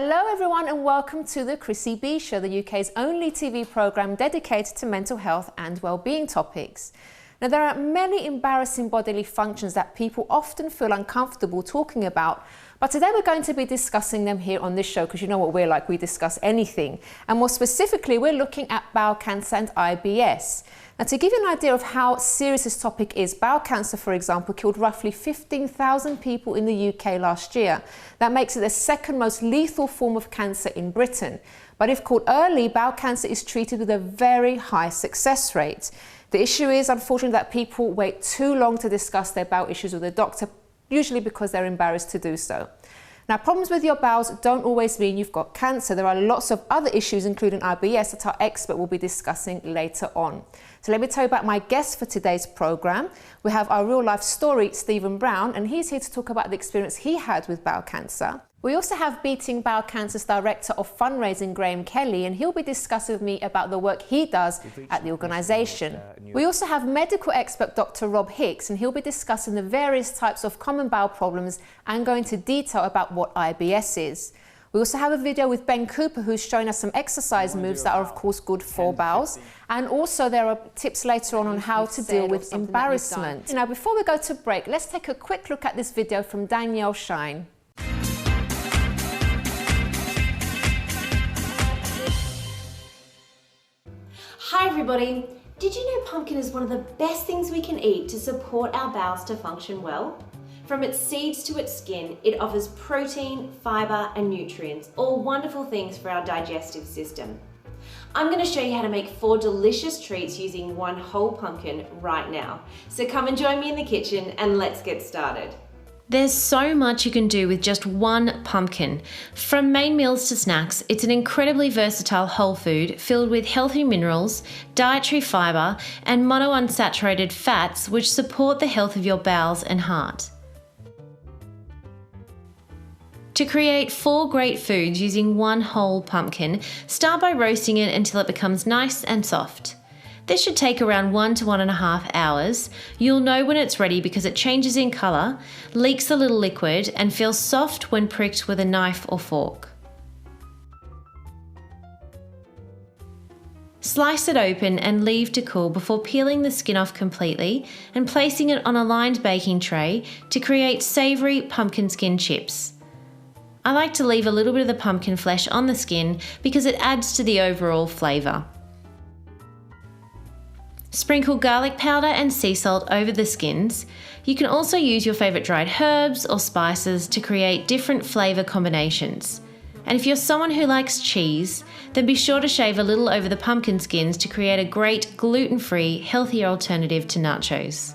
Hello everyone and welcome to the Chrissy B Show, the UK's only TV programme dedicated to mental health and well-being topics. Now there are many embarrassing bodily functions that people often feel uncomfortable talking about, but today we're going to be discussing them here on this show because you know what we're like, we discuss anything. And more specifically, we're looking at bowel cancer and IBS. Now to give you an idea of how serious this topic is, bowel cancer, for example, killed roughly 15,000 people in the UK last year. That makes it the second most lethal form of cancer in Britain. But if caught early, bowel cancer is treated with a very high success rate. The issue is, unfortunately, that people wait too long to discuss their bowel issues with a doctor, usually because they're embarrassed to do so. Now, problems with your bowels don't always mean you've got cancer. There are lots of other issues, including IBS, that our expert will be discussing later on. So let me tell you about my guest for today's programme. We have our real-life story, Stephen Browne, and he's here to talk about the experience he had with bowel cancer. We also have Beating Bowel Cancer's Director of Fundraising, Graham Kelly, and he'll be discussing with me about the work he does at the organisation. We also have medical expert Dr. Rob Hicks, and he'll be discussing the various types of common bowel problems and go into detail about what IBS is. We also have a video with Ben Cooper who's showing us some exercise moves that are of course good for bowels, and also there are tips later on how to deal with embarrassment. Now before we go to break, let's take a quick look at this video from Danielle Shine. Hi everybody! Did you know pumpkin is one of the best things we can eat to support our bowels to function well? From its seeds to its skin, it offers protein, fibre and nutrients, all wonderful things for our digestive system. I'm going to show you how to make 4 delicious treats using one whole pumpkin right now. So come and join me in the kitchen and let's get started. There's so much you can do with just one pumpkin. From main meals to snacks, it's an incredibly versatile whole food filled with healthy minerals, dietary fibre, and monounsaturated fats which support the health of your bowels and heart. To create 4 great foods using one whole pumpkin, start by roasting it until it becomes nice and soft. This should take around 1 to 1.5 hours. You'll know when it's ready because it changes in colour, leaks a little liquid, and feels soft when pricked with a knife or fork. Slice it open and leave to cool before peeling the skin off completely and placing it on a lined baking tray to create savoury pumpkin skin chips. I like to leave a little bit of the pumpkin flesh on the skin because it adds to the overall flavour. Sprinkle garlic powder and sea salt over the skins. You can also use your favourite dried herbs or spices to create different flavour combinations. And if you're someone who likes cheese, then be sure to shave a little over the pumpkin skins to create a great gluten-free, healthier alternative to nachos.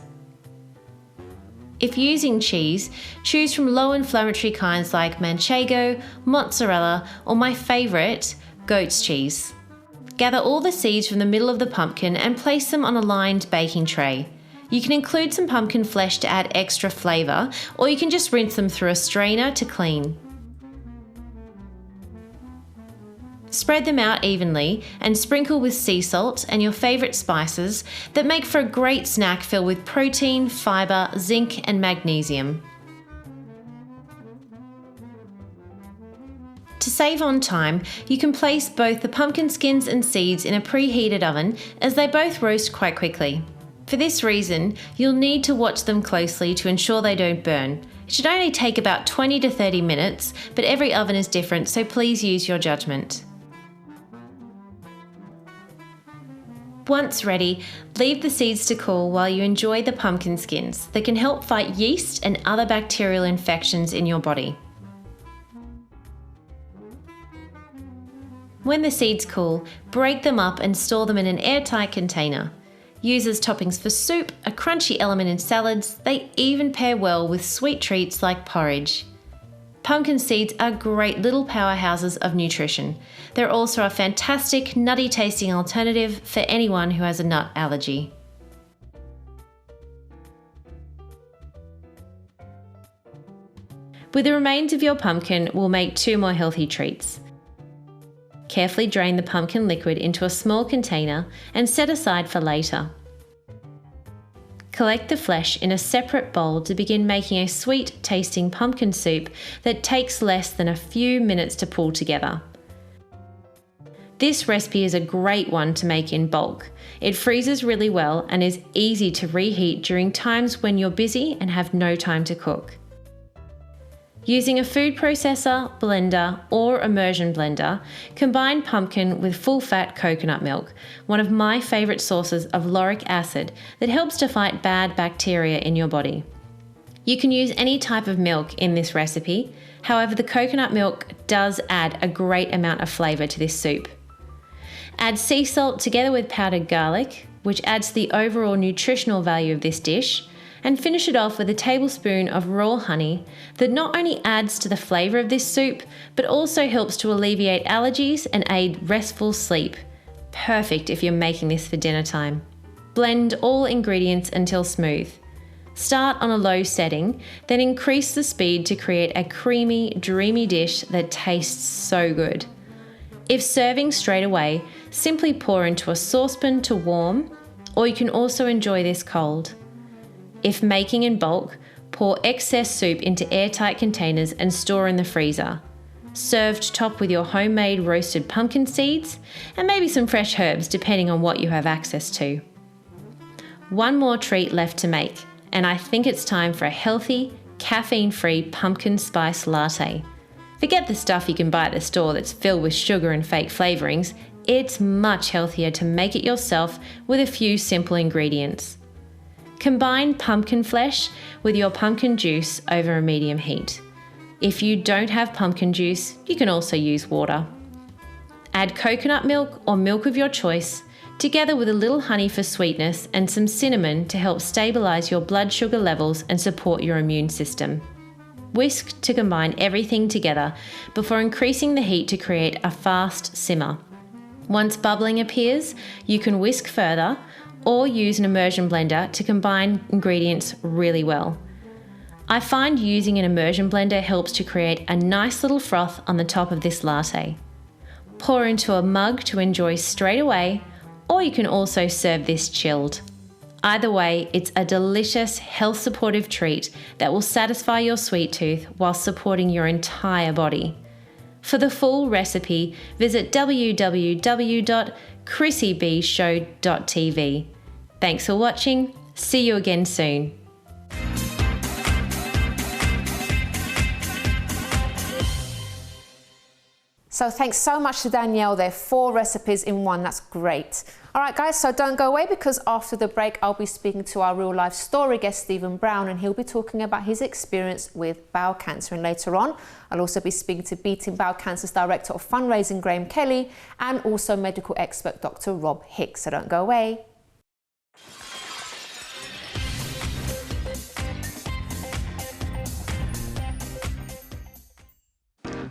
If using cheese, choose from low-inflammatory kinds like manchego, mozzarella, or my favourite, goat's cheese. Gather all the seeds from the middle of the pumpkin and place them on a lined baking tray. You can include some pumpkin flesh to add extra flavour, or you can just rinse them through a strainer to clean. Spread them out evenly and sprinkle with sea salt and your favourite spices that make for a great snack filled with protein, fibre, zinc and magnesium. To save on time, you can place both the pumpkin skins and seeds in a preheated oven as they both roast quite quickly. For this reason, you'll need to watch them closely to ensure they don't burn. It should only take about 20 to 30 minutes, but every oven is different, so please use your judgment. Once ready, leave the seeds to cool while you enjoy the pumpkin skins that can help fight yeast and other bacterial infections in your body. When the seeds cool, break them up and store them in an airtight container. Use as toppings for soup, a crunchy element in salads, they even pair well with sweet treats like porridge. Pumpkin seeds are great little powerhouses of nutrition. They're also a fantastic, nutty tasting alternative for anyone who has a nut allergy. With the remains of your pumpkin, we'll make 2 more healthy treats. Carefully drain the pumpkin liquid into a small container and set aside for later. Collect the flesh in a separate bowl to begin making a sweet-tasting pumpkin soup that takes less than a few minutes to pull together. This recipe is a great one to make in bulk. It freezes really well and is easy to reheat during times when you're busy and have no time to cook. Using a food processor, blender, or immersion blender, combine pumpkin with full-fat coconut milk, one of my favourite sources of lauric acid that helps to fight bad bacteria in your body. You can use any type of milk in this recipe, however the coconut milk does add a great amount of flavour to this soup. Add sea salt together with powdered garlic, which adds to the overall nutritional value of this dish, and finish it off with a tablespoon of raw honey that not only adds to the flavour of this soup, but also helps to alleviate allergies and aid restful sleep. Perfect if you're making this for dinner time. Blend all ingredients until smooth. Start on a low setting, then increase the speed to create a creamy, dreamy dish that tastes so good. If serving straight away, simply pour into a saucepan to warm, or you can also enjoy this cold. If making in bulk, pour excess soup into airtight containers and store in the freezer. Served topped with your homemade roasted pumpkin seeds and maybe some fresh herbs depending on what you have access to. One more treat left to make, and I think it's time for a healthy, caffeine-free pumpkin spice latte. Forget the stuff you can buy at the store that's filled with sugar and fake flavourings. It's much healthier to make it yourself with a few simple ingredients. Combine pumpkin flesh with your pumpkin juice over a medium heat. If you don't have pumpkin juice, you can also use water. Add coconut milk or milk of your choice, together with a little honey for sweetness and some cinnamon to help stabilise your blood sugar levels and support your immune system. Whisk to combine everything together before increasing the heat to create a fast simmer. Once bubbling appears, you can whisk further or use an immersion blender to combine ingredients really well. I find using an immersion blender helps to create a nice little froth on the top of this latte. Pour into a mug to enjoy straight away, or you can also serve this chilled. Either way, it's a delicious, health-supportive treat that will satisfy your sweet tooth while supporting your entire body. For the full recipe, visit www.chrissybshow.tv. Thanks for watching. See you again soon. So thanks so much to Danielle. There are 4 recipes in one. That's great. All right, guys, so don't go away because after the break, I'll be speaking to our real life story guest, Stephen Browne, and he'll be talking about his experience with bowel cancer. And later on, I'll also be speaking to Beating Bowel Cancer's Director of Fundraising, Graham Kelly, and also medical expert, Dr. Rob Hicks. So don't go away.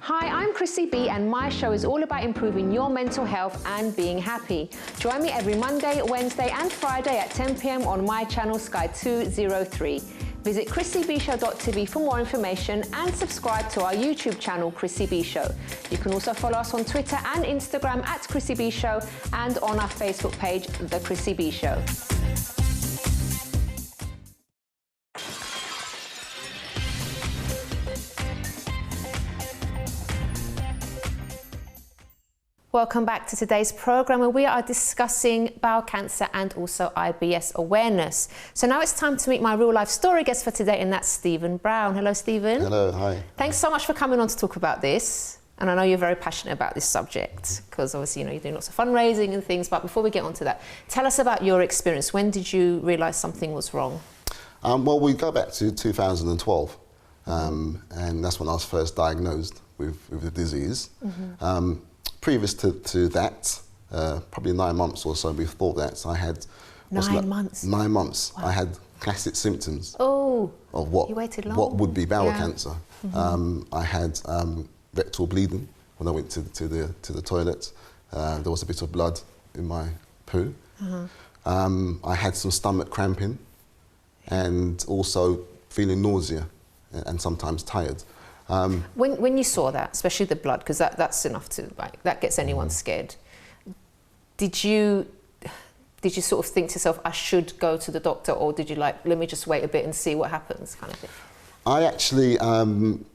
Hi, I'm Chrissy B, and my show is all about improving your mental health and being happy. Join me every Monday, Wednesday and Friday at 10 p.m. on my channel Sky 203. Visit chrissybshow.tv for more information and subscribe to our YouTube channel Chrissy B Show. You can also follow us on Twitter and Instagram at Chrissy B Show and on our Facebook page, The Chrissy B Show. Welcome back to today's programme where we are discussing bowel cancer and also IBS awareness. So now it's time to meet my real life story guest for today, and that's Stephen Browne. Hello, Stephen. Hello, hi. Thanks so much for coming on to talk about this. And I know you're very passionate about this subject because obviously, you know, you're doing lots of fundraising and things. But before we get onto that, tell us about your experience. When did you realise something was wrong? Well, we go back to 2012, and that's when I was first diagnosed with the disease. Mm-hmm. Previous to that, probably 9 months or so before that, I had... 9 months? 9 months. Wow. I had classic symptoms of what, you waited long. what would be bowel Yeah. cancer. Mm-hmm. I had rectal bleeding when I went to the toilet. There was a bit of blood in my poo. Mm-hmm. I had some stomach cramping and also feeling nausea and sometimes tired. When you saw that, especially the blood, because that's enough to, like, that gets anyone scared. Did you did you sort of think to yourself, I should go to the doctor, or did you like, let me just wait a bit and see what happens kind of thing? I actually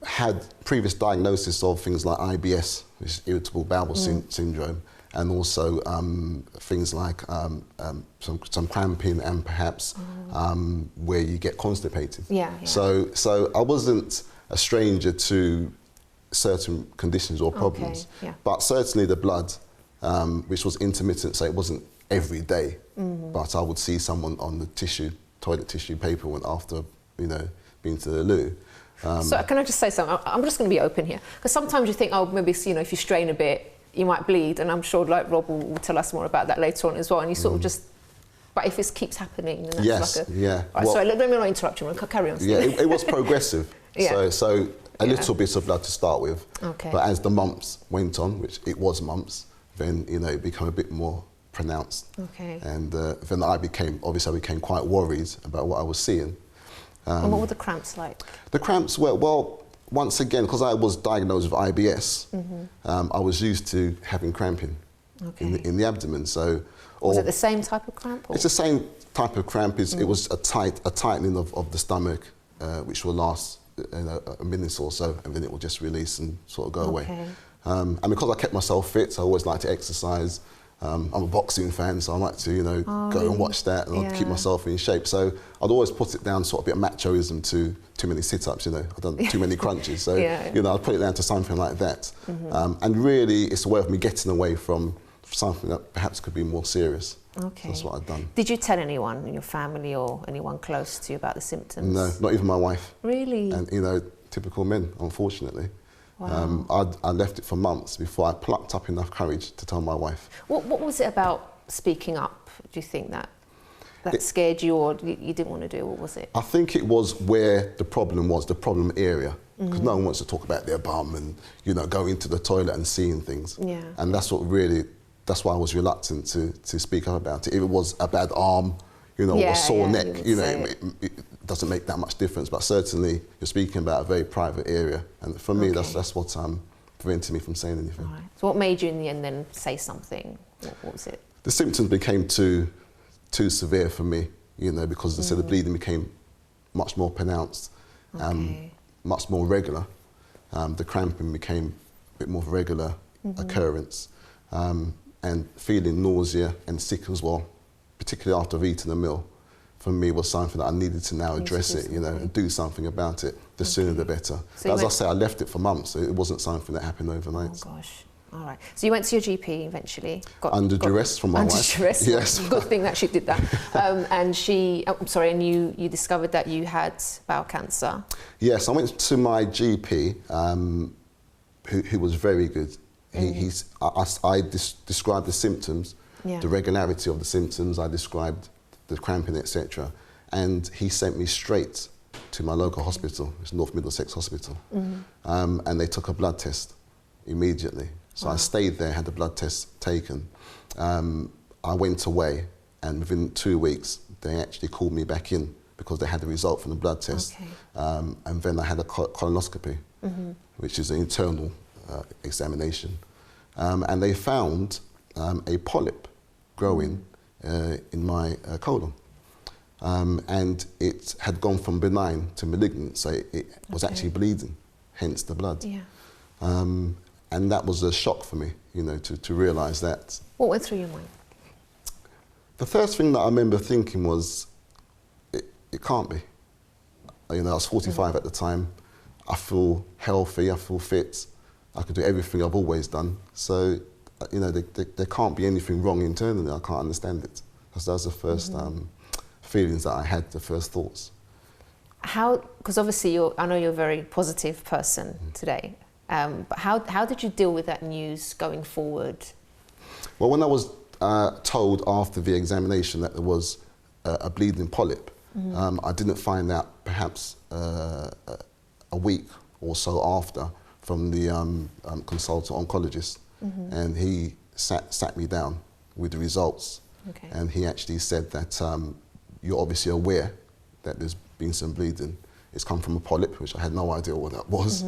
had previous diagnosis of things like IBS, which is Irritable Bowel Syndrome, and also things like some cramping and perhaps where you get constipated. Yeah. So I wasn't a stranger to certain conditions or problems, but certainly the blood, which was intermittent, so it wasn't every day, but I would see someone on the toilet tissue paper after, you know, being to the loo. So can I just say something? I'm just going to be open here, because sometimes you think, oh, maybe, you know, if you strain a bit, you might bleed, and I'm sure like Rob will tell us more about that later on as well, and you sort of just, but if it keeps happening, then that's like a... Yeah. Right, sorry, let me not interrupt you, carry on. Yeah, it was progressive. So a little bit of blood to start with, but as the months went on, which it was months, then, you know, it became a bit more pronounced. And then I became quite worried about what I was seeing. And what were the cramps like? The cramps were, well, once again, because I was diagnosed with IBS, I was used to having cramping in the abdomen. So, was it the same type of cramp? Or? It's the same type of cramp. It was a tightening of the stomach, which will last a minute or so, and then it will just release and sort of go away. And because I kept myself fit, I always like to exercise. I'm a boxing fan, so I like to, you know, go and watch that, and I'd keep myself in shape. So I'd always put it down sort of a bit of machoism to too many sit-ups, you know. I've done too many crunches, so you know, I'd put it down to something like that. And really, it's a way of me getting away from something that perhaps could be more serious. So that's what I'd done. Did you tell anyone in your family or anyone close to you about the symptoms? No, not even my wife. Really? And you know, typical men, unfortunately. I left it for months before I plucked up enough courage to tell my wife. What was it about speaking up, do you think, that scared you, or you didn't want to do? What was it? I think it was where the problem was, the problem area. Because no one wants to talk about their bum and, you know, go into the toilet and seeing things. And that's why I was reluctant to speak up about it. If it was a bad arm, you know, or sore neck, you know, it doesn't make that much difference, but certainly you're speaking about a very private area, and for me that's what prevented me from saying anything. Right. So what made you in the end then say something? What was it? The symptoms became too severe for me, you know, because as I said, the bleeding became much more pronounced, much more regular. The cramping became a bit more of a regular occurrence, and feeling nausea and sick as well, particularly after I've eaten a meal, for me was something that I needed to now address it, you know, and do something about it. The sooner the better. So as I say, I left it for months, so it wasn't something that happened overnight. Oh gosh, all right. So you went to your GP eventually? Under duress from my wife. Under duress, yes. Good thing that she did that. And and you discovered that you had bowel cancer. Yes, I went to my GP, who was very good. I described the symptoms, the regularity of the symptoms, I described the cramping, etc. And he sent me straight to my local hospital, it's North Middlesex Hospital. And they took a blood test immediately. So I stayed there, had the blood test taken. I went away, and within 2 weeks, they actually called me back in because they had the result from the blood test. And then I had a colonoscopy, which is an internal examination. And they found a polyp growing in my colon. And it had gone from benign to malignant, so it was actually bleeding, hence the blood. And that was a shock for me, you know, to realise that. What went through your mind? The first thing that I remember thinking was, it can't be. You know, I was 45 at the time. I feel healthy, I feel fit. I could do everything I've always done. So, you know, there can't be anything wrong internally. I can't understand it. That was the first feelings that I had, the first thoughts. How, because obviously I know you're a very positive person today, but how did you deal with that news going forward? Well, when I was told after the examination that there was a bleeding polyp, I didn't find out perhaps a week or so after from the consultant oncologist, and he sat me down with the results, and he actually said that you're obviously aware that there's been some bleeding. It's come from a polyp, which I had no idea what that was.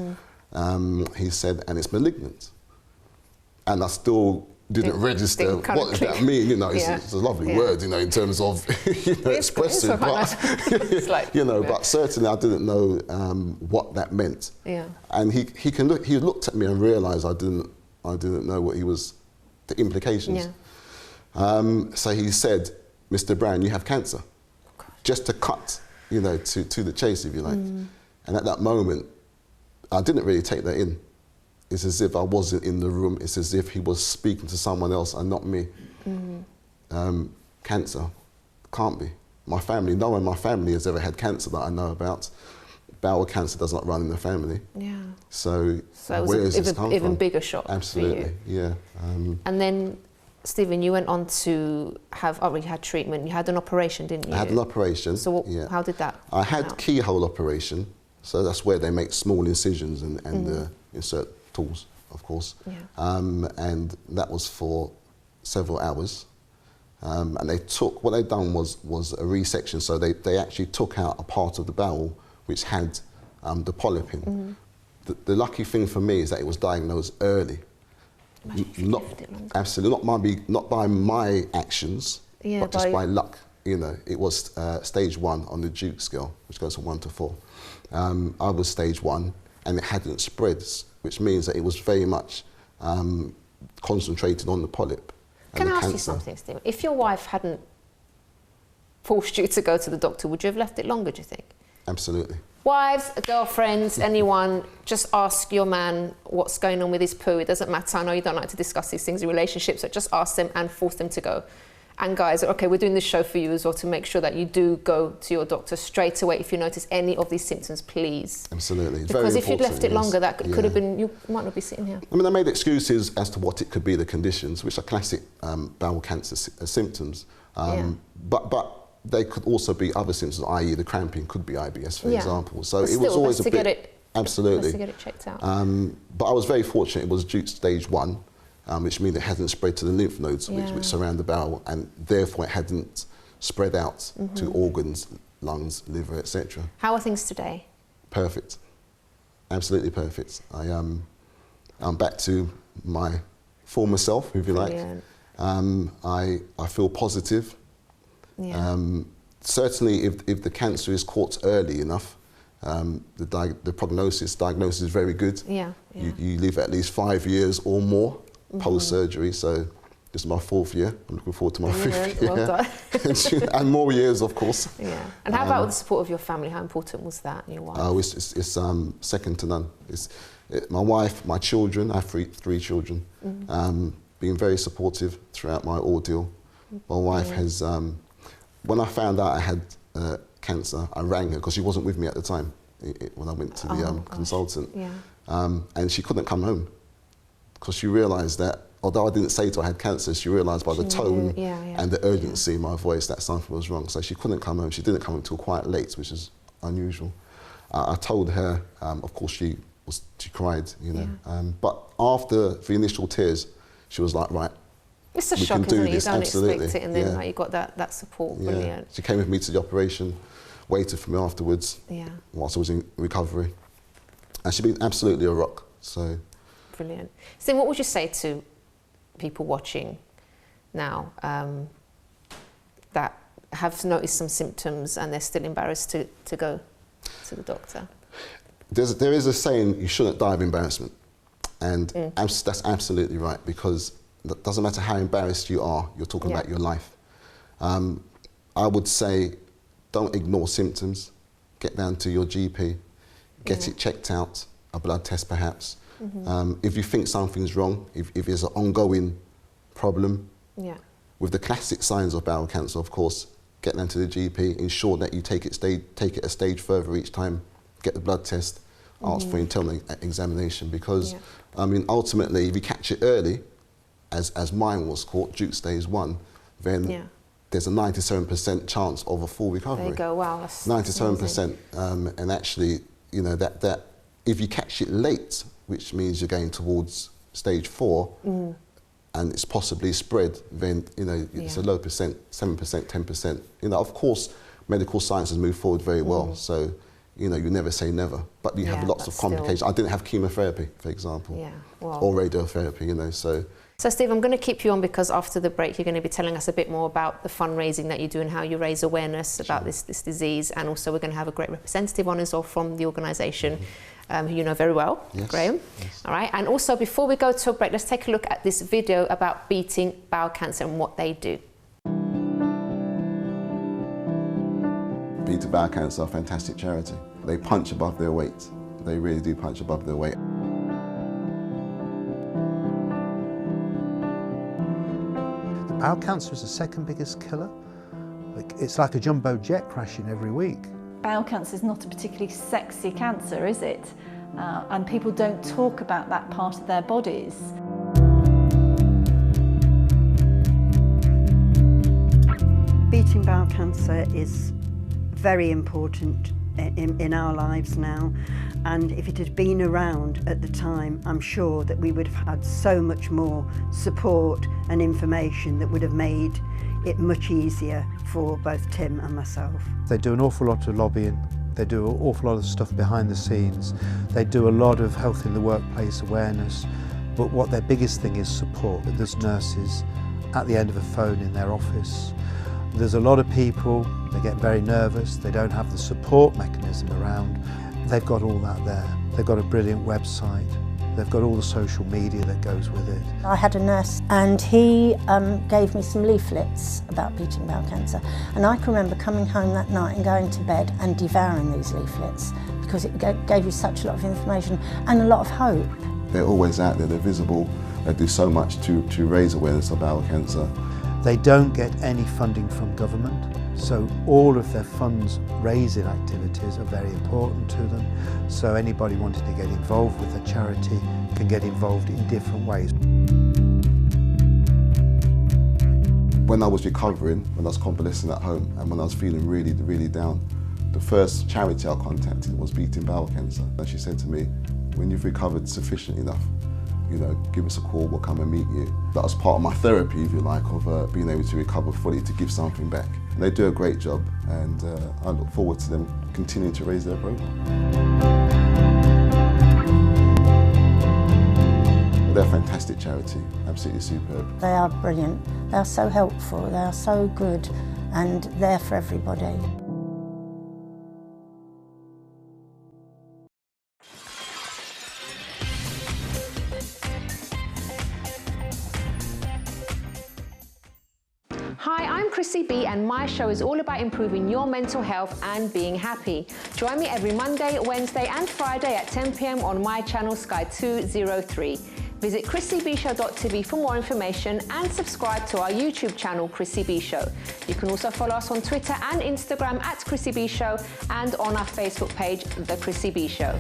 He said, and it's malignant. And I still didn't register. What does that mean? You know, it's a lovely word, you know, in terms of expressive, but it's like, you know, but certainly I didn't know what that meant. Yeah. And he looked at me and realised I didn't know what the implications. Yeah. So he said, "Mr. Browne, you have cancer," just to cut, you know, to the chase, if you like. And at that moment, I didn't really take that in. It's as if I wasn't in the room. It's as if he was speaking to someone else and not me. Cancer, can't be. My family, no one in my family has ever had cancer that I know about. Bowel cancer does not run in the family. Yeah. So it where was does this come from? even bigger shock. Absolutely, for you. yeah. And then, Stephen, you went on to have, you had treatment. You had an operation, didn't you? I had an operation. So how did that I had come out? keyhole operation. So that's where they make small incisions and insert tools, of course. Yeah. And that was for several hours. And what they'd done was a resection. So they actually took out a part of the bowel which had the polyp in. The lucky thing for me is that it was diagnosed early. Absolutely, not by my actions, but just by luck. You know, it was stage 1 on the Duke scale, which goes from 1 to 4. I was stage 1, and it hadn't spread, which means that it was very much concentrated on the polyp. Can I ask you something, Steve? If your wife hadn't forced you to go to the doctor, would you have left it longer, do you think? Absolutely. Wives, girlfriends, anyone, just ask your man what's going on with his poo. It doesn't matter. I know you don't like to discuss these things in relationships, but just ask them and force them to go. And guys, okay, we're doing this show for you as well to make sure that you do go to your doctor straight away if you notice any of these symptoms, please. Absolutely. It's because very if you'd left it longer, that could have been, you might not be sitting here. I mean, I made excuses as to what it could be, the conditions, which are classic bowel cancer symptoms. But they could also be other symptoms, i.e. the cramping could be IBS, for example. So it was always a bit... Absolutely. To get it checked out. But I was very fortunate. It was Duke stage 1. Which means it hadn't spread to the lymph nodes which surround the bowel, and therefore it hadn't spread out to organs, lungs, liver, etc. How are things today? Perfect, absolutely perfect. I'm back to my former self, if you like. I feel positive. Yeah. Certainly, if the cancer is caught early enough, the diagnosis is very good. Yeah. You live at least 5 years or more. Post-surgery, so this is my 4th year. I'm looking forward to my 5th year. Well done. And more years, of course. Yeah. And how about with the support of your family? How important was that, your wife? It's second to none. My wife, my children, I have three children, being very supportive throughout my ordeal. My wife has, when I found out I had cancer, I rang her because she wasn't with me at the time when I went to the consultant. Yeah. And she couldn't come home, because she realised that, although I didn't say to her I had cancer, she realised by the tone and the urgency in my voice that something was wrong. So she couldn't come home. She didn't come until quite late, which is unusual. I told her, of course she cried, you know. But after the initial tears, she was like, right, it's a shock, isn't it? You don't expect it, and then like, you got that support. Brilliant. She came with me to the operation, waited for me afterwards, whilst I was in recovery. And she's been absolutely a rock, so... Brilliant. So what would you say to people watching now that have noticed some symptoms and they're still embarrassed to go to the doctor? There is a saying, you shouldn't die of embarrassment. And that's absolutely right, because it doesn't matter how embarrassed you are, you're talking about your life. I would say, don't ignore symptoms. Get down to your GP, get it checked out, a blood test perhaps. If you think something's wrong, if there's an ongoing problem, with the classic signs of bowel cancer, of course, get down to the GP, ensure that you take it a stage further each time, get the blood test, ask for internal examination, because I mean, ultimately, if you catch it early, as mine was caught, Duke stage 1, then there's a 97% chance of a full recovery. There you go, wow, that's 97%, and actually, you know, that if you catch it late, which means you're going towards stage 4, and it's possibly spread, then, you know, it's a low percent, 7%, 10%. You know, of course, medical science has moved forward very well, so, you know, you never say never, but you have lots of complications. I didn't have chemotherapy, for example, or radiotherapy, you know, so. So Steve, I'm going to keep you on because after the break you're going to be telling us a bit more about the fundraising that you do and how you raise awareness about this disease, and also we're going to have a great representative on as well from the organisation who you know very well, Graham. Yes. All right, and also before we go to a break, let's take a look at this video about beating bowel cancer and what they do. Beating Bowel Cancer are a fantastic charity. They punch above their weight. They really do punch above their weight. Bowel cancer is the second biggest killer. It's like a jumbo jet crashing every week. Bowel cancer is not a particularly sexy cancer, is it? And people don't talk about that part of their bodies. Beating bowel cancer is very important in our lives now, and if it had been around at the time, I'm sure that we would have had so much more support and information that would have made it much easier for both Tim and myself. They do an awful lot of lobbying, they do an awful lot of stuff behind the scenes, they do a lot of health in the workplace awareness, but what their biggest thing is support. There's nurses at the end of a phone in their office. There's a lot of people, they get very nervous, they don't have the support mechanism around. They've got all that there. They've got a brilliant website. They've got all the social media that goes with it. I had a nurse and he gave me some leaflets about beating bowel cancer, and I can remember coming home that night and going to bed and devouring these leaflets because it gave you such a lot of information and a lot of hope. They're always out there, they're visible, they do so much to raise awareness of bowel cancer. They don't get any funding from government, so all of their funds raising activities are very important to them. So anybody wanting to get involved with a charity can get involved in different ways. When I was recovering, when I was convalescing at home and when I was feeling really, really down, the first charity I contacted was Beating Bowel Cancer. And she said to me, when you've recovered sufficient enough, you know, give us a call, we'll come and meet you. That was part of my therapy, if you like, of being able to recover fully, to give something back. And they do a great job, and I look forward to them continuing to raise their program. They're a fantastic charity, absolutely superb. They are brilliant, they are so helpful, they are so good and there for everybody. Hi, I'm Chrissy B, and my show is all about improving your mental health and being happy. Join me every Monday, Wednesday and Friday at 10 p.m. on my channel Sky 203. Visit chrissybshow.tv for more information and subscribe to our YouTube channel Chrissy B Show. You can also follow us on Twitter and Instagram at Chrissy B Show and on our Facebook page, The Chrissy B Show.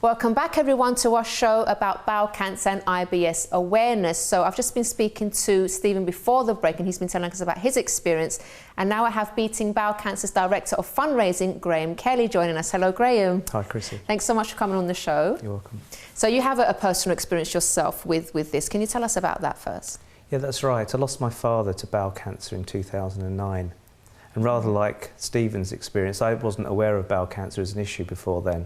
Welcome back everyone to our show about bowel cancer and IBS awareness. So I've just been speaking to Stephen before the break and he's been telling us about his experience, and now I have Beating Bowel Cancer's Director of Fundraising, Graham Kelly, joining us. Hello Graham. Hi Chrissy. Thanks so much for coming on the show. You're welcome. So you have a personal experience yourself with this. Can you tell us about that first? Yeah, that's right. I lost my father to bowel cancer in 2009. And rather like Stephen's experience, I wasn't aware of bowel cancer as an issue before then.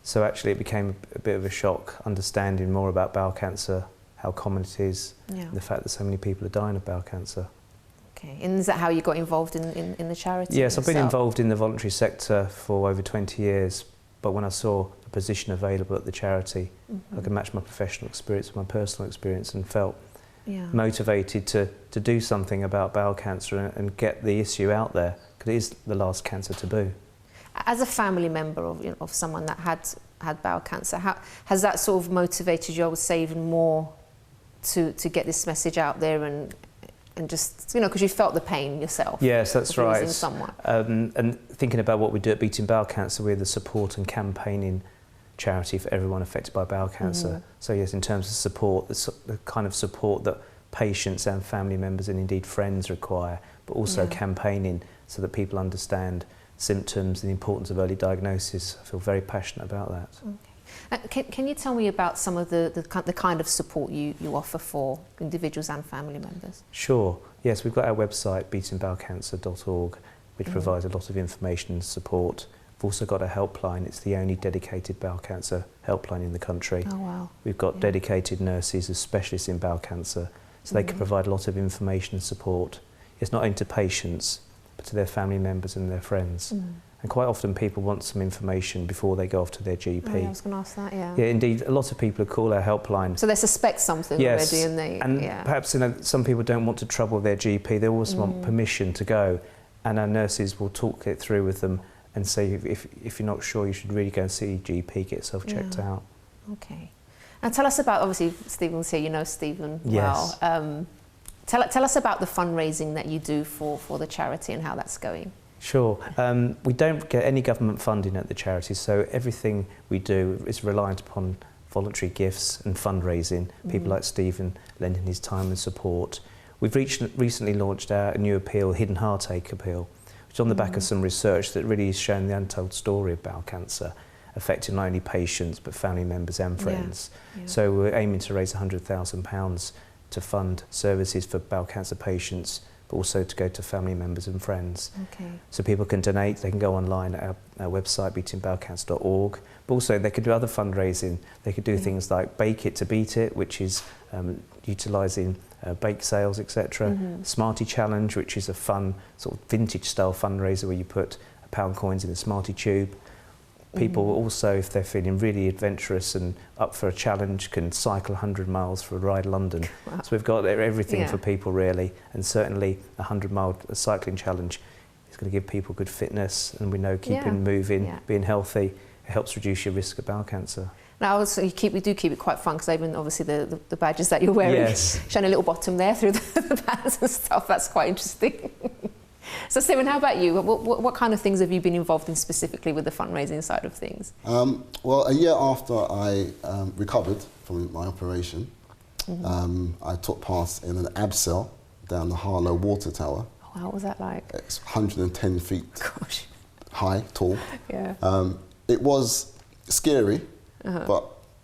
So actually it became a bit of a shock understanding more about bowel cancer, how common it is, and the fact that so many people are dying of bowel cancer. Okay, and is that how you got involved in the charity? Yes, I've been involved in the voluntary sector for over 20 years, but when I saw the position available at the charity, I could match my professional experience with my personal experience and felt motivated to do something about bowel cancer and get the issue out there, because it is the last cancer taboo. As a family member of someone that had bowel cancer, how has that sort of motivated you, I would say, even more to get this message out there and just, you know, because you felt the pain yourself? Yes, that's right. Losing someone. And thinking about what we do at Beating Bowel Cancer, we're the support and campaigning charity for everyone affected by bowel cancer. So yes, in terms of support, the kind of support that patients and family members and indeed friends require, but also campaigning so that people understand symptoms and the importance of early diagnosis. I feel very passionate about that. Okay. Can you tell me about some of the kind of support you offer for individuals and family members? Sure. Yes, we've got our website, beatingbowelcancer.org, which provides a lot of information and support. We've also got a helpline. It's the only dedicated bowel cancer helpline in the country. Oh, wow. We've got dedicated nurses as specialists in bowel cancer, so they can provide a lot of information and support. It's not only to patients, but to their family members and their friends. And quite often people want some information before they go off to their GP. Oh, yeah, I was going to ask that, yeah. Yeah, indeed, a lot of people who call our helpline. So they suspect something Yes, already, and perhaps some people don't want to trouble their GP. They always want permission to go, and our nurses will talk it through with them and say if you're not sure, you should really go and see your GP, get yourself checked out. Okay. And tell us about, obviously Stephen's here, you know Stephen well. Yes. Tell us about the fundraising that you do for the charity and how that's going. Sure. We don't get any government funding at the charity, so everything we do is reliant upon voluntary gifts and fundraising, people like Stephen lending his time and support. We've recently launched our new appeal, Hidden Heartache Appeal, which is on the back of some research that really has shown the untold story of bowel cancer, affecting not only patients but family members and friends. So we're aiming to raise £100,000 to fund services for bowel cancer patients, but also to go to family members and friends. Okay. So people can donate, they can go online at our website, beatingbowelcancer.org, but also they could do other fundraising. They could do things like Bake It to Beat It, which is utilising bake sales, etc. Smartie Challenge, which is a fun sort of vintage style fundraiser where you put £1 coins in a Smartie tube. People also, if they're feeling really adventurous and up for a challenge, can cycle 100 miles for a ride London. Wow. So we've got everything for people really, and certainly a 100-mile cycling challenge is going to give people good fitness, and we know keeping moving, being healthy, it helps reduce your risk of bowel cancer. Now, also, we do keep it quite fun, because even obviously the badges that you're wearing, showing a little bottom there through the bands and stuff, that's quite interesting. So Stephen, how about you? What kind of things have you been involved in specifically with the fundraising side of things? Well, a year after I recovered from my operation, I took part in an abseil down the Harlow Water Tower. Oh, wow, what was that like? It's 110 feet high, tall. It was scary, but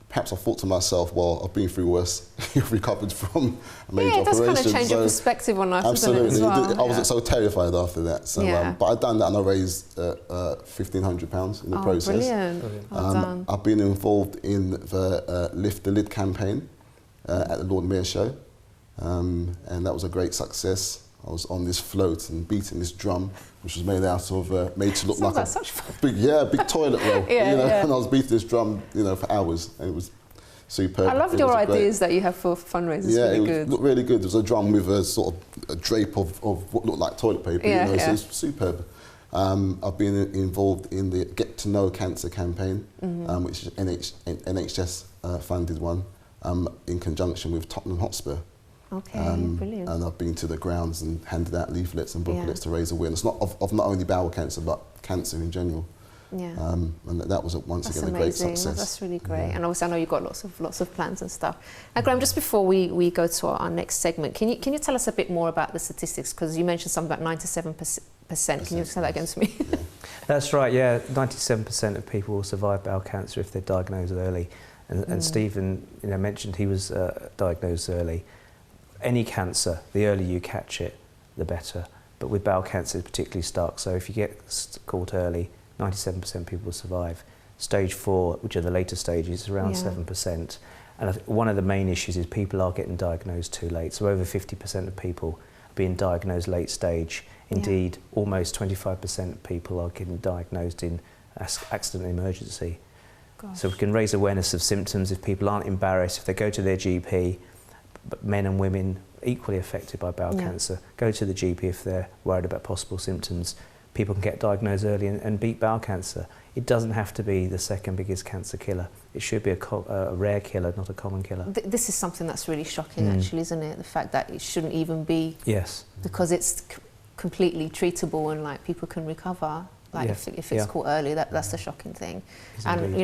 perhaps I thought to myself, well, I've been through worse. You've recovered from a major operation. It does kind of change your perspective on life, absolutely. Doesn't it, as well? I wasn't so terrified after that. So, but I'd done that, and I raised £1,500 in the process. Brilliant. Well done. I've been involved in the Lift the Lid campaign at the Lord Mayor Show, and that was a great success. I was on this float and beating this drum, which was made out of, made to look like a big toilet roll. And I was beating this drum, for hours, and it was superb. I loved your ideas that you have for fundraisers. Yeah, really it looked really good. There was a drum with a sort of a drape of what looked like toilet paper. So it was superb. I've been involved in the Get to Know Cancer campaign, which is NHS funded one, in conjunction with Tottenham Hotspur. Okay, brilliant. And I've been to the grounds and handed out leaflets and booklets to raise awareness, of not only bowel cancer, but cancer in general. And that was once again a great success. That's really great. And obviously I know you've got lots of plans and stuff. Now Graham, just before we go to our next segment, can you tell us a bit more about the statistics? Because you mentioned something about 97%. Can you say that again to me? That's right, 97% of people will survive bowel cancer if they're diagnosed early. And Stephen mentioned he was diagnosed early. Any cancer, the earlier you catch it, the better. But with bowel cancer, it's particularly stark. So if you get caught early, 97% of people will survive. Stage 4, which are the later stages, is around 7%. And one of the main issues is people are getting diagnosed too late. So over 50% of people are being diagnosed late stage. Indeed, almost 25% of people are getting diagnosed in accident emergency. So we can raise awareness of symptoms if people aren't embarrassed, if they go to their GP. But men and women equally affected by bowel cancer. Go to the GP if they're worried about possible symptoms. People can get diagnosed early and beat bowel cancer. It doesn't have to be the second biggest cancer killer. It should be a rare killer, not a common killer. This is something that's really shocking, actually, isn't it? The fact that it shouldn't even be. Yes. Because it's completely treatable and people can recover. If it's caught early, that's the shocking thing. And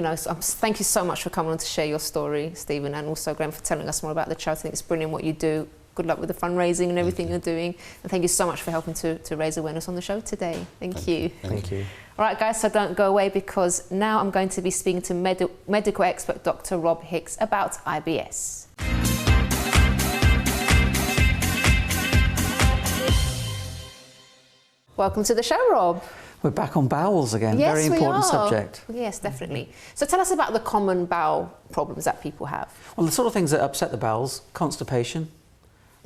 thank you so much for coming on to share your story, Stephen, and also Graham for telling us more about the charity. I think it's brilliant what you do. Good luck with the fundraising and everything you're doing. And thank you so much for helping to raise awareness on the show today. Thank you. Thank you. All right, guys, so don't go away, because now I'm going to be speaking to medical expert Dr. Rob Hicks about IBS. Welcome to the show, Rob. We're back on bowels again. Yes, Very important we are. subject. Yes, definitely. So tell us about the common bowel problems that people have. Well, the sort of things that upset the bowels: constipation,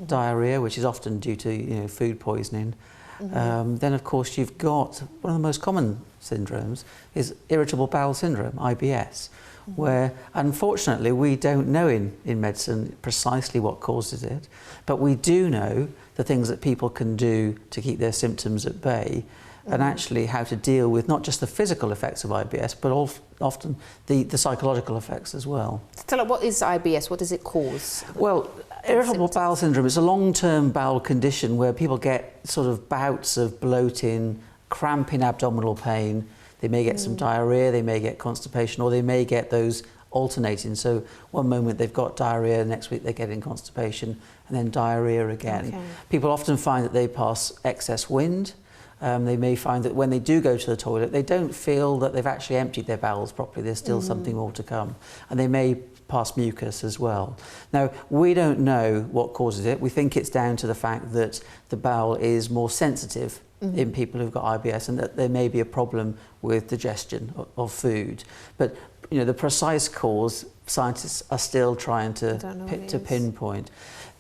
diarrhea, which is often due to food poisoning. Then, of course, you've got one of the most common syndromes is Irritable Bowel Syndrome, IBS, where unfortunately we don't know in medicine precisely what causes it, but we do know the things that people can do to keep their symptoms at bay, and actually how to deal with not just the physical effects of IBS, but often the psychological effects as well. Tell us, what is IBS? What does it cause? Well, Irritable bowel syndrome is a long-term bowel condition where people get sort of bouts of bloating, cramping abdominal pain. They may get some diarrhea, they may get constipation, or they may get those alternating. So one moment they've got diarrhea, next week they're getting constipation, and then diarrhea again. Okay. People often find that they pass excess wind. They may find that when they do go to the toilet, they don't feel that they've actually emptied their bowels properly. There's still something more to come. And they may pass mucus as well. Now, we don't know what causes it. We think it's down to the fact that the bowel is more sensitive in people who've got IBS, and that there may be a problem with digestion of food. But the precise cause, scientists are still trying to pinpoint.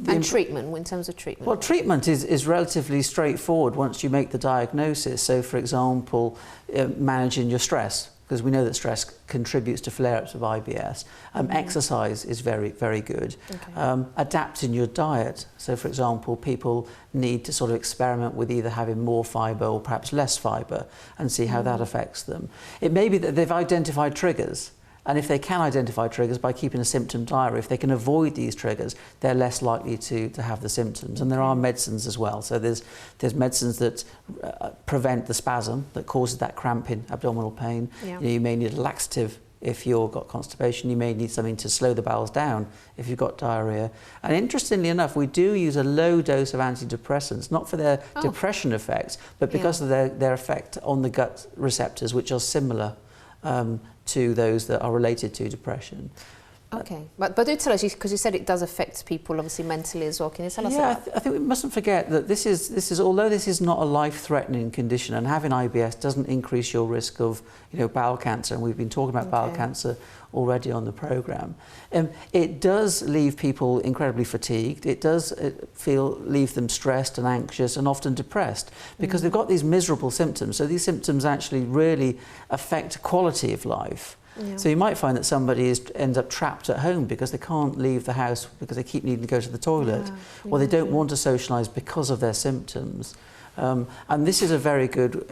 And treatment, in terms of treatment? Well, treatment is relatively straightforward once you make the diagnosis. So, for example, managing your stress, because we know that stress contributes to flare-ups of IBS. Exercise is very, very good. Okay. Adapting your diet. So, for example, people need to sort of experiment with either having more fibre or perhaps less fibre and see how that affects them. It may be that they've identified triggers. And if they can identify triggers by keeping a symptom diary, if they can avoid these triggers, they're less likely to have the symptoms. And there are medicines as well. So there's medicines that prevent the spasm that causes that cramping abdominal pain. Yeah. You may need a laxative if you've got constipation. You may need something to slow the bowels down if you've got diarrhea. And interestingly enough, we do use a low dose of antidepressants, not for their depression effects, but because of their effect on the gut receptors, which are similar to those that are related to depression. Okay, but do tell us, because you said it does affect people obviously mentally as well. Can you tell us about I think we mustn't forget that this is although this is not a life-threatening condition, and having IBS doesn't increase your risk of bowel cancer, and we've been talking about bowel cancer already on the programme. It does leave people incredibly fatigued. It does leave them stressed and anxious and often depressed, because they've got these miserable symptoms. So these symptoms actually really affect quality of life. Yeah. So you might find that somebody ends up trapped at home because they can't leave the house because they keep needing to go to the toilet, or they don't want to socialise because of their symptoms. And this is a very good,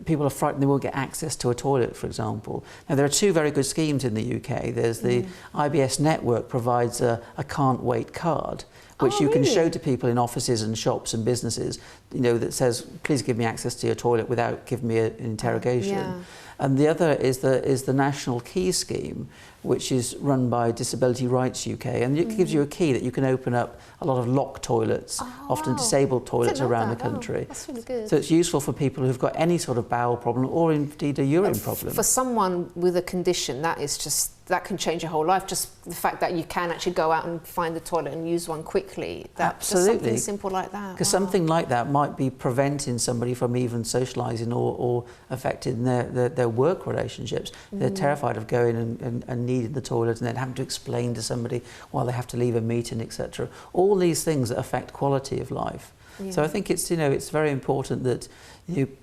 people are frightened they won't get access to a toilet, for example. Now, there are two very good schemes in the UK. There's the IBS network provides a can't wait card, which you can show to people in offices and shops and businesses, that says, please give me access to your toilet without giving me an interrogation. Yeah. And the other is the National Key Scheme, which is run by Disability Rights UK, and it gives you a key that you can open up a lot of locked toilets, often disabled toilets around the country. That's really good. So it's useful for people who've got any sort of bowel problem or indeed a urine problem. For someone with a condition, that can change your whole life. Just the fact that you can actually go out and find the toilet and use one quickly. Absolutely. Just something simple like that. Because something like that might be preventing somebody from even socialising or affecting their work relationships. They're terrified of going and needing the toilet and then having to explain to somebody why they have to leave a meeting, etc. All these things that affect quality of life. Yeah. So I think it's very important that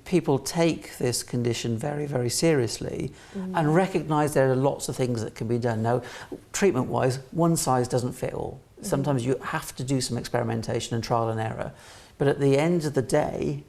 people take this condition very, very seriously and recognise there are lots of things that can be done. Now, treatment-wise, one size doesn't fit all. Sometimes you have to do some experimentation and trial and error. But at the end of the day,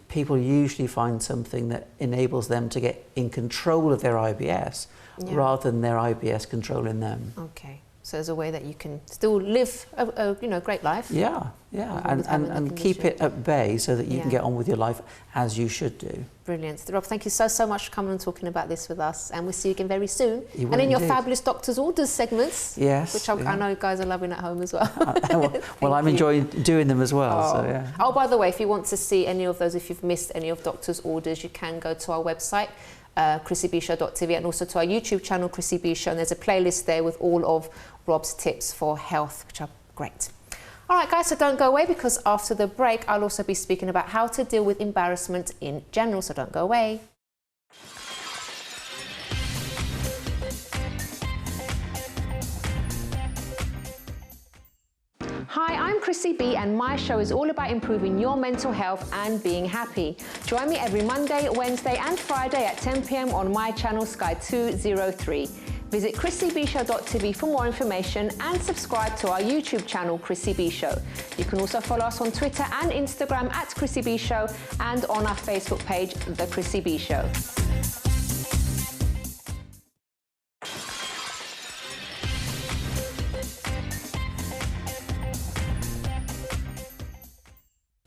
people usually find something that enables them to get in control of their IBS rather than their IBS controlling them. Okay. So there's a way that you can still live a great life. Yeah, and keep it at bay so that you can get on with your life as you should do. Brilliant. Rob, thank you so much for coming and talking about this with us, and we'll see you again very soon. And in your fabulous Doctor's Orders segments, which I know you guys are loving at home as well. well, I'm enjoying doing them as well. So, yeah. Oh, by the way, if you want to see any of those, if you've missed any of Doctor's Orders, you can go to our website, chrissybshow.tv, and also to our YouTube channel, Chrissy B Show, and there's a playlist there with all of Rob's tips for health, which are great. All right, guys, so don't go away, because after the break, I'll also be speaking about how to deal with embarrassment in general, so don't go away. Hi, I'm Chrissy B, and my show is all about improving your mental health and being happy. Join me every Monday, Wednesday and Friday at 10 p.m. on my channel Sky 203. Visit chrissybshow.tv for more information and subscribe to our YouTube channel, Chrissy B Show. You can also follow us on Twitter and Instagram at Chrissy B Show, and on our Facebook page, The Chrissy B Show.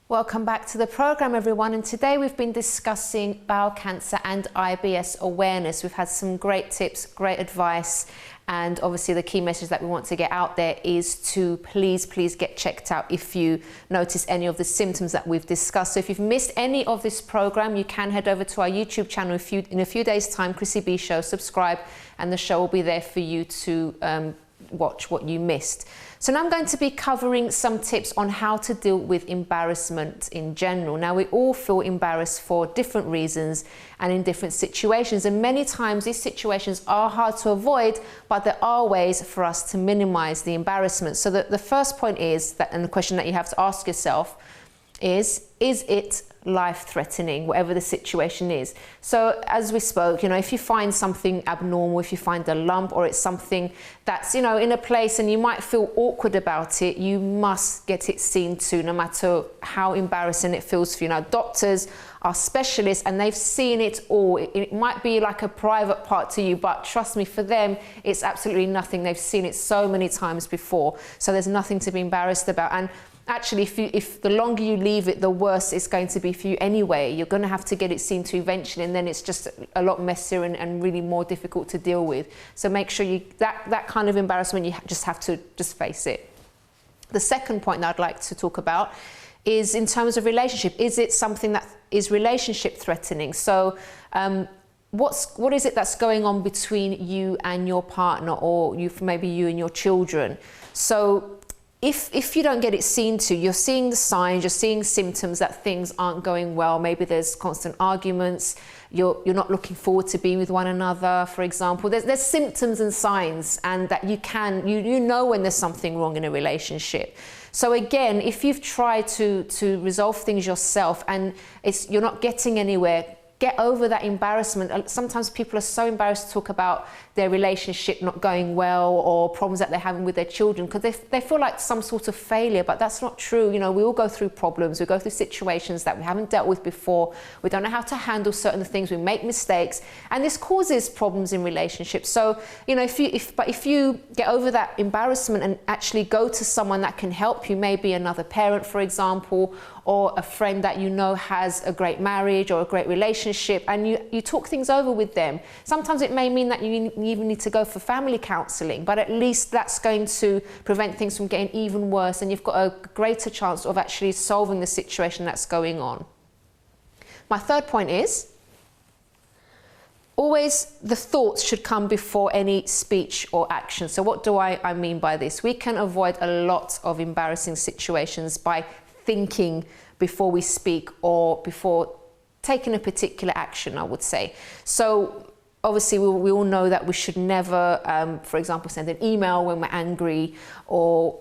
Welcome back to the program, everyone, and today we've been discussing bowel cancer and IBS awareness. We've had some great tips, great advice, and obviously the key message that we want to get out there is to please get checked out if you notice any of the symptoms that we've discussed. So if you've missed any of this program, you can head over to our YouTube channel in a few days' time, Chrissy B Show, subscribe, and the show will be there for you to watch what you missed. So now I'm going to be covering some tips on how to deal with embarrassment in general. Now, we all feel embarrassed for different reasons and in different situations, and many times these situations are hard to avoid, but there are ways for us to minimize the embarrassment. So the first point is that, and the question that you have to ask yourself is it life-threatening, whatever the situation is? So as we spoke, if you find something abnormal, if you find a lump, or it's something that's, in a place and you might feel awkward about it, you must get it seen to, no matter how embarrassing it feels for you. Now, doctors are specialists and they've seen it all. It might be like a private part to you, but trust me, for them, it's absolutely nothing. They've seen it so many times before, so there's nothing to be embarrassed about. And actually, if the longer you leave it, the worse it's going to be for you anyway. You're going to have to get it seen to eventually, and then it's just a lot messier and really more difficult to deal with. So make sure that kind of embarrassment, you just have to just face it. The second point that I'd like to talk about is in terms of relationship. Is it something that is relationship threatening? So what is it that's going on between you and your partner, or maybe you and your children? So if you don't get it seen to, you're seeing the signs, you're seeing symptoms that things aren't going well. Maybe there's constant arguments, you're not looking forward to being with one another, for example. There's symptoms and signs, and that you know when there's something wrong in a relationship. So again, if you've tried to resolve things yourself and you're not getting anywhere, get over that embarrassment. Sometimes people are so embarrassed to talk about their relationship not going well, or problems that they're having with their children, because they feel like some sort of failure, but that's not true. We all go through problems, we go through situations that we haven't dealt with before, we don't know how to handle certain things, we make mistakes, and this causes problems in relationships. So, if you get over that embarrassment and actually go to someone that can help you, maybe another parent, for example, or a friend that has a great marriage or a great relationship, and you talk things over with them. Sometimes it may mean that you even need to go for family counselling, but at least that's going to prevent things from getting even worse, and you've got a greater chance of actually solving the situation that's going on. My third point is, always the thoughts should come before any speech or action. So what do I mean by this? We can avoid a lot of embarrassing situations by thinking before we speak or before taking a particular action, I would say. So obviously we all know that we should never, for example, send an email when we're angry, or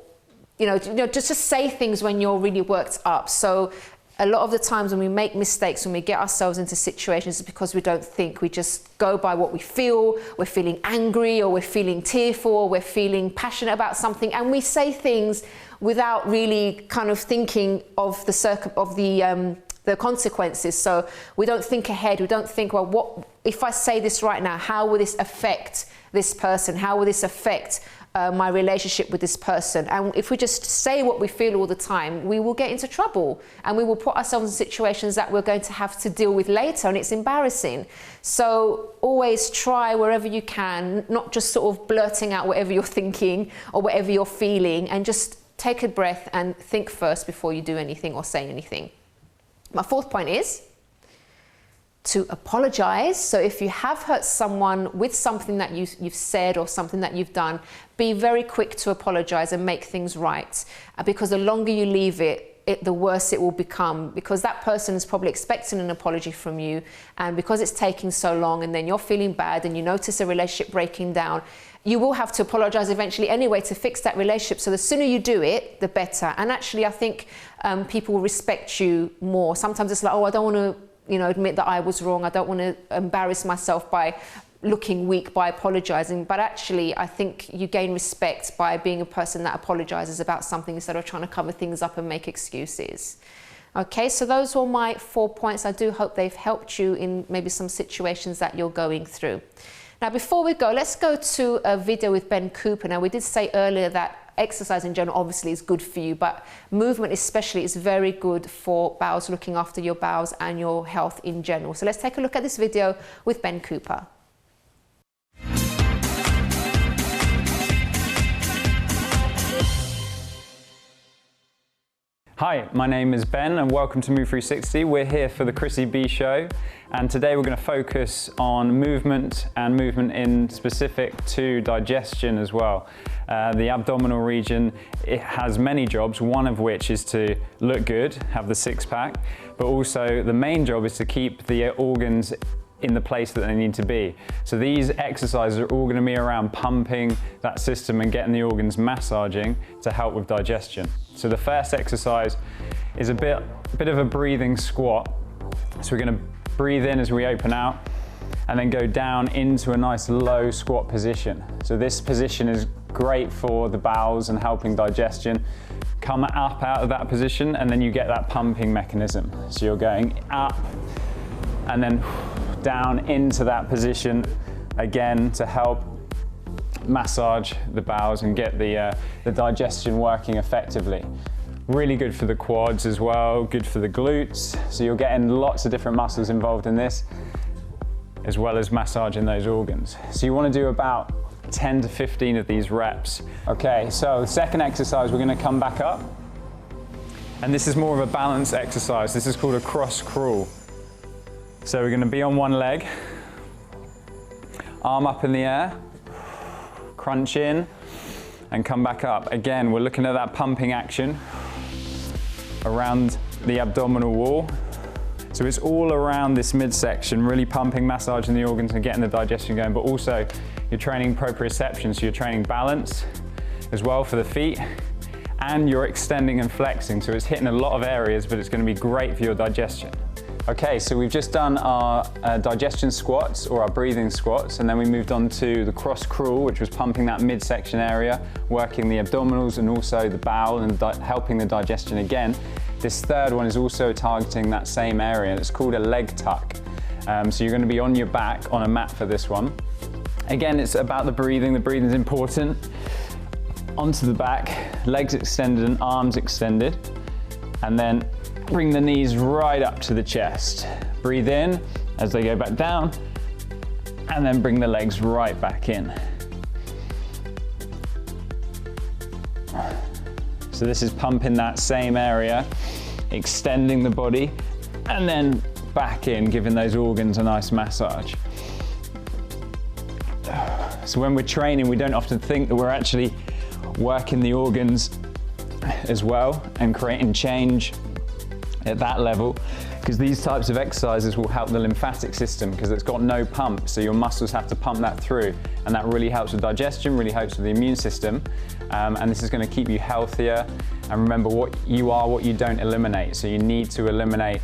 just to say things when you're really worked up. So a lot of the times when we make mistakes, when we get ourselves into situations, it's because we don't think. We just go by what we feel. We're feeling angry, or we're feeling tearful, or we're feeling passionate about something, and we say things without really kind of thinking of the consequences. So we don't think ahead. We don't think, well, what if I say this right now? How will this affect this person? How will this affect my relationship with this person? And if we just say what we feel all the time, we will get into trouble, and we will put ourselves in situations that we're going to have to deal with later, and it's embarrassing. So always try wherever you can, not just sort of blurting out whatever you're thinking or whatever you're feeling, and just take a breath and think first before you do anything or say anything. My fourth point is to apologize. So if you have hurt someone with something that you've said or something that you've done, be very quick to apologize and make things right. Because the longer you leave it, the worse it will become, because that person is probably expecting an apology from you, and because it's taking so long, and then you're feeling bad and you notice a relationship breaking down, you will have to apologize eventually anyway to fix that relationship. So the sooner you do it, the better. And actually, I think people will respect you more. Sometimes it's like, oh, I don't want to admit that I was wrong. I don't want to embarrass myself by looking weak by apologizing. But actually, I think you gain respect by being a person that apologizes about something instead of trying to cover things up and make excuses. Okay, so those were my 4 points. I do hope they've helped you in maybe some situations that you're going through. Now, before we go, let's go to a video with Ben Cooper. Now, we did say earlier that exercise in general obviously is good for you, but movement especially is very good for bowels, looking after your bowels and your health in general. So let's take a look at this video with Ben Cooper. Hi, my name is Ben and welcome to Move 360. We're here for the Chrissy B show, and today we're going to focus on movement, and movement in specific to digestion as well. The abdominal region, it has many jobs, one of which is to look good, have the six-pack, but also the main job is to keep the organs in the place that they need to be. So these exercises are all going to be around pumping that system and getting the organs massaging to help with digestion. So the first exercise is a bit of a breathing squat. So we're going to breathe in as we open out and then go down into a nice low squat position. So this position is great for the bowels and helping digestion. Come up out of that position and then you get that pumping mechanism. So you're going up and then down into that position again to help massage the bowels and get the digestion working effectively. Really good for the quads as well, good for the glutes. So you're getting lots of different muscles involved in this, as well as massaging those organs. So you want to do about 10 to 15 of these reps. Okay, so the second exercise, we're going to come back up. And this is more of a balance exercise. This is called a cross crawl. So we're going to be on one leg, arm up in the air, crunch in and come back up. Again, we're looking at that pumping action around the abdominal wall. So it's all around this midsection, really pumping, massaging the organs and getting the digestion going, but also you're training proprioception, so you're training balance as well for the feet, and you're extending and flexing, so it's hitting a lot of areas, but it's going to be great for your digestion. Okay, so we've just done our digestion squats or our breathing squats, and then we moved on to the cross crawl, which was pumping that midsection area, working the abdominals and also the bowel and helping the digestion again. This third one is also targeting that same area, and it's called a leg tuck. So you're going to be on your back on a mat for this one. Again, it's about the breathing. The breathing is important. Onto the back, legs extended and arms extended, and then bring the knees right up to the chest. Breathe in as they go back down, and then bring the legs right back in. So this is pumping that same area, extending the body, and then back in, giving those organs a nice massage. So when we're training, we don't often think that we're actually working the organs as well and creating change at that level, because these types of exercises will help the lymphatic system because it's got no pump, so your muscles have to pump that through, and that really helps with digestion, really helps with the immune system, and this is going to keep you healthier. And remember, what you are, what you don't eliminate, so you need to eliminate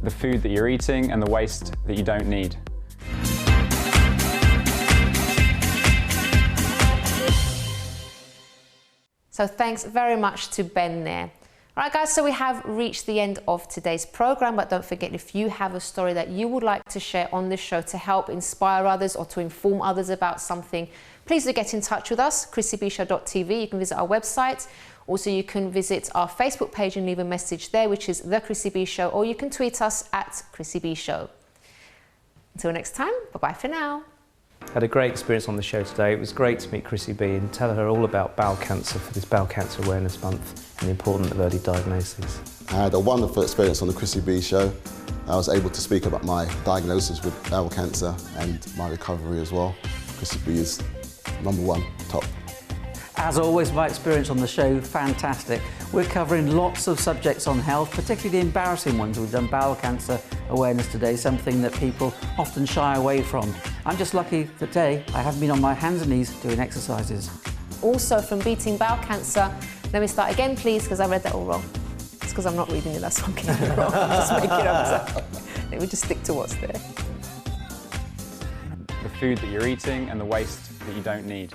the food that you're eating and the waste that you don't need. So thanks very much to Ben there. All right, guys, so we have reached the end of today's program, but don't forget, if you have a story that you would like to share on this show to help inspire others or to inform others about something, please do get in touch with us, chrissybshow.tv. You can visit our website. Also, you can visit our Facebook page and leave a message there, which is The Chrissy B Show, or you can tweet us at Chrissy B Show. Until next time, bye-bye for now. Had a great experience on the show today. It was great to meet Chrissy B and tell her all about bowel cancer for this Bowel Cancer Awareness Month and the importance of early diagnosis. I had a wonderful experience on the Chrissy B Show. I was able to speak about my diagnosis with bowel cancer and my recovery as well. Chrissy B is #1, top. As always, my experience on the show, fantastic. We're covering lots of subjects on health, particularly the embarrassing ones. We've done bowel cancer awareness today, something that people often shy away from. I'm just lucky that today I haven't been on my hands and knees doing exercises. Also, from Beating Bowel Cancer, let me start again, please, because I read that all wrong. It's because I'm not reading it, that's why I'm getting it wrong. I'm just making it up. So let me just stick to what's there. The food that you're eating and the waste that you don't need.